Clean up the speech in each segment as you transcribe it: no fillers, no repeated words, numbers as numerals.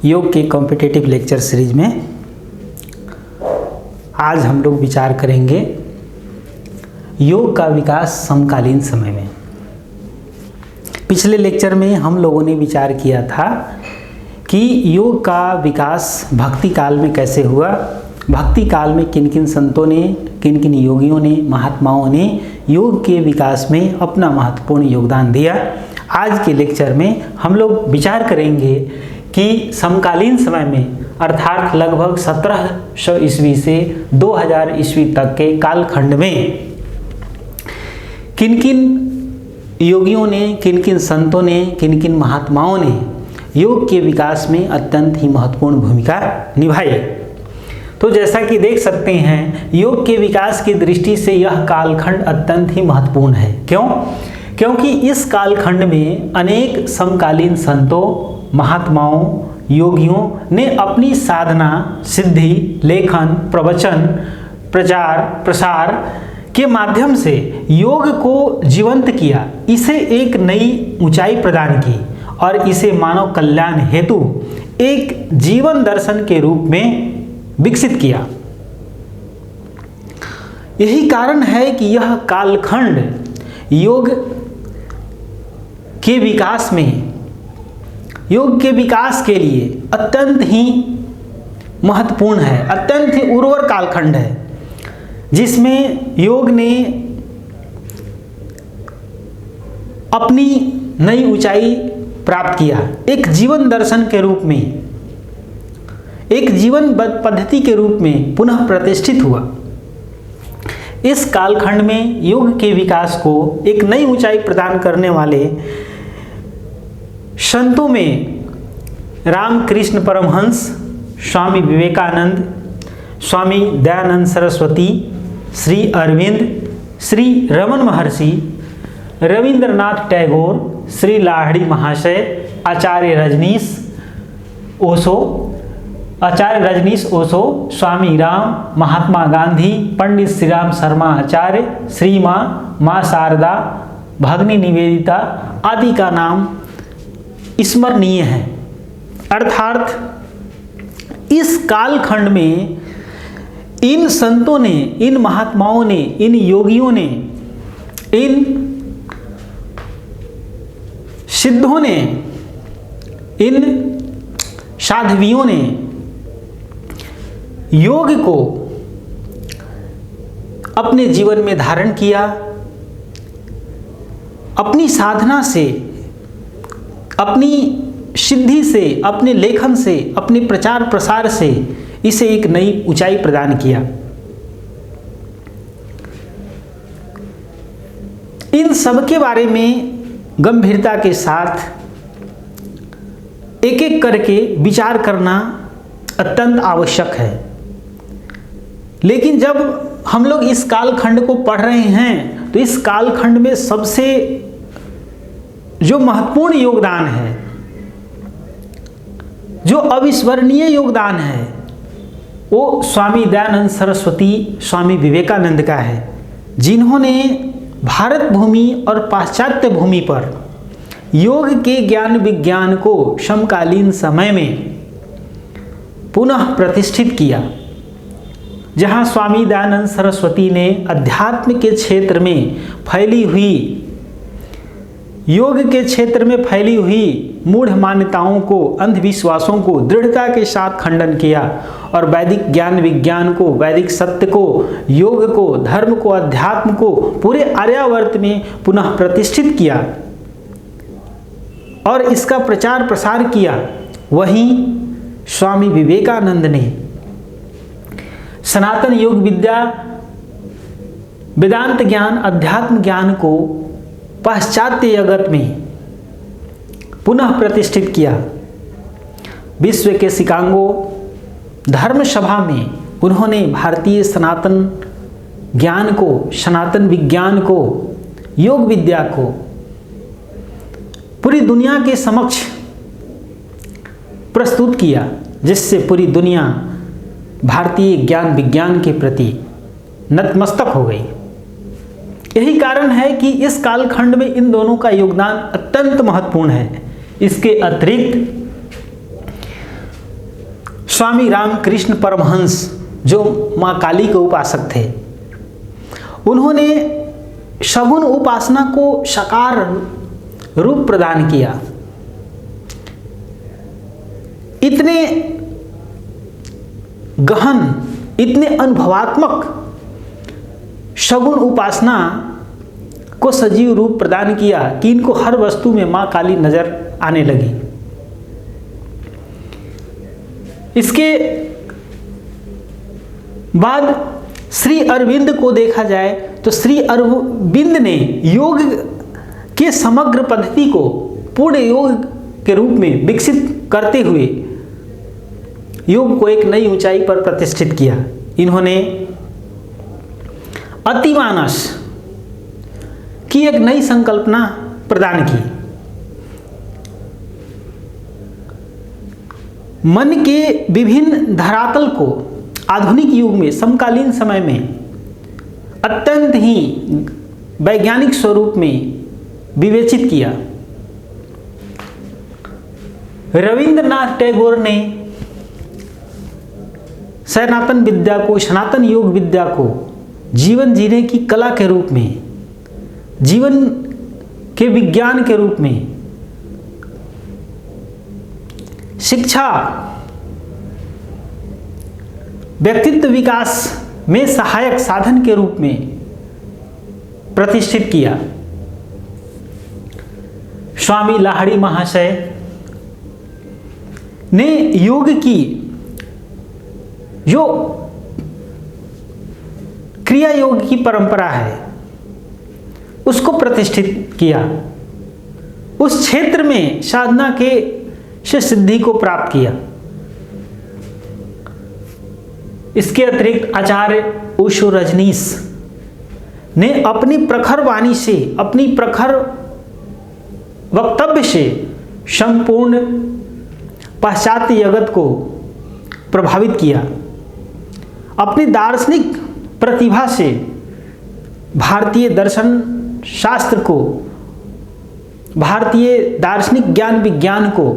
योग के competitive lecture series में आज हम लोग विचार करेंगे योग का विकास समकालीन समय में। पिछले लेक्चर में हम लोगों ने विचार किया था कि योग का विकास भक्ति काल में कैसे हुआ, भक्ति काल में किन किन संतों ने, किन किन योगियों ने, महात्माओं ने योग के विकास में अपना महत्वपूर्ण योगदान दिया। आज के लेक्चर में हम लोग विचार करेंगे कि समकालीन समय में अर्थात लगभग 1700 ईस्वी से 2000 ईस्वी तक के कालखंड में किन किन योगियों ने, किन किन संतों ने, किन किन महात्माओं ने योग के विकास में अत्यंत ही महत्वपूर्ण भूमिका निभाई। तो जैसा कि देख सकते हैं, योग के विकास की दृष्टि से यह कालखंड अत्यंत ही महत्वपूर्ण है। क्यों? क्योंकि इस कालखंड में अनेक समकालीन संतों, महात्माओं, योगियों ने अपनी साधना, सिद्धि, लेखन, प्रवचन, प्रचार, प्रसार के माध्यम से योग को जीवंत किया, इसे एक नई ऊंचाई प्रदान की और इसे मानव कल्याण हेतु एक जीवन दर्शन के रूप में विकसित किया। यही कारण है कि यह कालखंड योग के विकास में, योग के विकास के लिए अत्यंत ही महत्वपूर्ण है, अत्यंत ही उर्वर कालखंड है, जिसमें योग ने अपनी नई ऊंचाई प्राप्त किया, एक जीवन दर्शन के रूप में, एक जीवन पद्धति के रूप में पुनः प्रतिष्ठित हुआ। इस कालखंड में योग के विकास को एक नई ऊंचाई प्रदान करने वाले संतों में रामकृष्ण परमहंस, स्वामी विवेकानंद, स्वामी दयानंद सरस्वती, श्री अरविंद, श्री रमन महर्षि, रविंद्रनाथ टैगोर, श्री लाहिड़ी महाशय, आचार्य रजनीश ओशो, स्वामी राम, महात्मा गांधी, पंडित श्री राम शर्मा आचार्य, श्री माँ शारदा, भगनी निवेदिता आदि का नाम स्मरणीय है। अर्थात इस कालखंड में इन संतों ने, इन महात्माओं ने, इन योगियों ने, इन सिद्धों ने, इन साध्वियों ने योग को अपने जीवन में धारण किया, अपनी साधना से, अपनी सिद्धि से, अपने लेखन से, अपने प्रचार प्रसार से इसे एक नई ऊंचाई प्रदान किया। इन सब के बारे में गंभीरता के साथ एक एक करके विचार करना अत्यंत आवश्यक है। लेकिन जब हम लोग इस कालखंड को पढ़ रहे हैं तो इस कालखंड में सबसे जो महत्वपूर्ण योगदान है, जो अविस्मरणीय योगदान है, वो स्वामी दयानंद सरस्वती, स्वामी विवेकानंद का है, जिन्होंने भारत भूमि और पाश्चात्य भूमि पर योग के ज्ञान विज्ञान को समकालीन समय में पुनः प्रतिष्ठित किया। जहाँ स्वामी दयानंद सरस्वती ने अध्यात्म के क्षेत्र में फैली हुई, योग के क्षेत्र में फैली हुई मूढ़ मान्यताओं को, अंधविश्वासों को दृढ़ता के साथ खंडन किया और वैदिक ज्ञान विज्ञान को, वैदिक सत्य को, योग को, धर्म को, अध्यात्म को पूरे आर्यावर्त में पुनः प्रतिष्ठित किया और इसका प्रचार प्रसार किया। वहीं स्वामी विवेकानंद ने सनातन योग विद्या, वेदांत ज्ञान, अध्यात्म ज्ञान को पाश्चात्य जगत में पुनः प्रतिष्ठित किया। विश्व के शिकागो धर्म सभा में उन्होंने भारतीय सनातन ज्ञान को, सनातन विज्ञान को, योग विद्या को पूरी दुनिया के समक्ष प्रस्तुत किया, जिससे पूरी दुनिया भारतीय ज्ञान विज्ञान के प्रति नतमस्तक हो गई। यही कारण है कि इस कालखंड में इन दोनों का योगदान अत्यंत महत्वपूर्ण है। इसके अतिरिक्त स्वामी रामकृष्ण परमहंस जो माँ काली के उपासक थे, उन्होंने सगुण उपासना को साकार रूप प्रदान किया। इतने गहन, इतने अनुभवात्मक सगुण उपासना को सजीव रूप प्रदान किया कि इनको हर वस्तु में माँ काली नजर आने लगी। इसके बाद श्री अरविंद को देखा जाए तो श्री अरविंद ने योग के समग्र पद्धति को पूर्ण योग के रूप में विकसित करते हुए योग को एक नई ऊंचाई पर प्रतिष्ठित किया। इन्होंने अतिमानस की एक नई संकल्पना प्रदान की। मन के विभिन्न धरातल को आधुनिक युग में, समकालीन समय में अत्यंत ही वैज्ञानिक स्वरूप में विवेचित किया। रविंद्रनाथ टैगोर ने सनातन विद्या को, सनातन योग विद्या को जीवन जीने की कला के रूप में, जीवन के विज्ञान के रूप में, शिक्षा, व्यक्तित्व विकास में सहायक साधन के रूप में प्रतिष्ठित किया। स्वामी लाहिड़ी महाशय ने योग की जो क्रिया योग की परंपरा है उसको प्रतिष्ठित किया। उस क्षेत्र में साधना के से सिद्धि को प्राप्त किया। इसके अतिरिक्त आचार्य ओशो रजनीश ने अपनी प्रखर वाणी से, अपनी प्रखर वक्तव्य से संपूर्ण पाश्चात्य जगत को प्रभावित किया। अपनी दार्शनिक प्रतिभा से भारतीय दर्शन शास्त्र को, भारतीय दार्शनिक ज्ञान विज्ञान को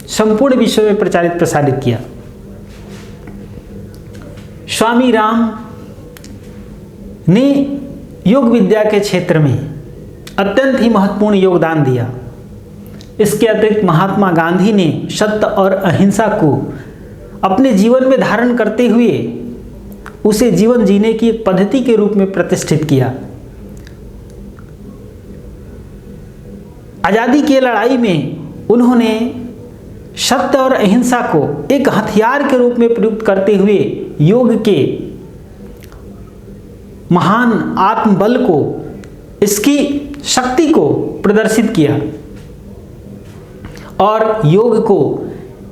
संपूर्ण विश्व में प्रचारित प्रसारित किया। स्वामी राम ने योग विद्या के क्षेत्र में अत्यंत ही महत्वपूर्ण योगदान दिया। इसके अतिरिक्त महात्मा गांधी ने सत्य और अहिंसा को अपने जीवन में धारण करते हुए उसे जीवन जीने की एक पद्धति के रूप में प्रतिष्ठित किया। आज़ादी की लड़ाई में उन्होंने सत्य और अहिंसा को एक हथियार के रूप में प्रयुक्त करते हुए योग के महान आत्मबल को, इसकी शक्ति को प्रदर्शित किया और योग को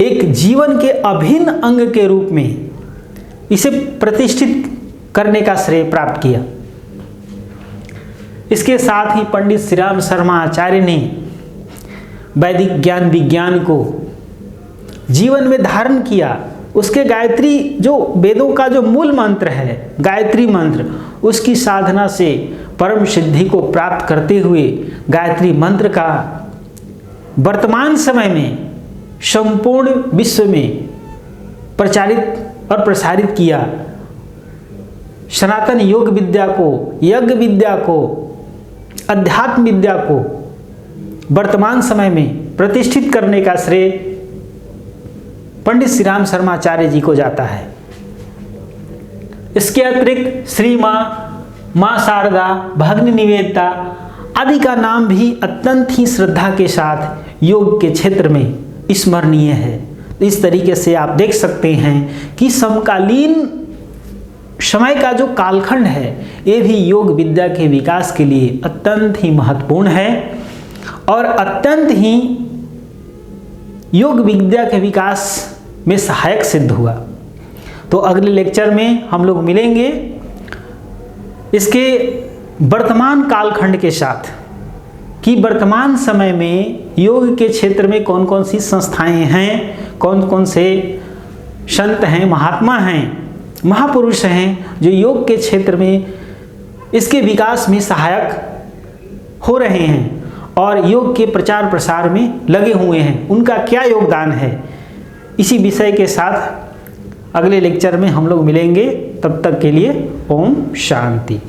एक जीवन के अभिन्न अंग के रूप में इसे प्रतिष्ठित करने का श्रेय प्राप्त किया। इसके साथ ही पंडित श्री राम शर्मा आचार्य ने वैदिक ज्ञान विज्ञान को जीवन में धारण किया। उसके गायत्री, जो वेदों का जो मूल मंत्र है गायत्री मंत्र, उसकी साधना से परम सिद्धि को प्राप्त करते हुए गायत्री मंत्र का वर्तमान समय में संपूर्ण विश्व में प्रचारित और प्रसारित किया। सनातन योग विद्या को, यज्ञ विद्या को, अध्यात्म विद्या को वर्तमान समय में प्रतिष्ठित करने का श्रेय पंडित श्री राम शर्मा आचार्य जी को जाता है। इसके अतिरिक्त श्री माँ शारदा, भग्नी निवेदिता आदि का नाम भी अत्यंत ही श्रद्धा के साथ योग के क्षेत्र में स्मरणीय है। इस तरीके से आप देख सकते हैं कि समकालीन समय का जो कालखंड है ये भी योग विद्या के विकास के लिए अत्यंत ही महत्वपूर्ण है और अत्यंत ही योग विद्या के विकास में सहायक सिद्ध हुआ। तो अगले लेक्चर में हम लोग मिलेंगे इसके वर्तमान कालखंड के साथ कि वर्तमान समय में योग के क्षेत्र में कौन कौन सी संस्थाएं हैं, कौन कौन से संत हैं, महात्मा हैं, महापुरुष हैं जो योग के क्षेत्र में इसके विकास में सहायक हो रहे हैं और योग के प्रचार प्रसार में लगे हुए हैं, उनका क्या योगदान है। इसी विषय के साथ अगले लेक्चर में हम लोग मिलेंगे, तब तक के लिए ओम शांति।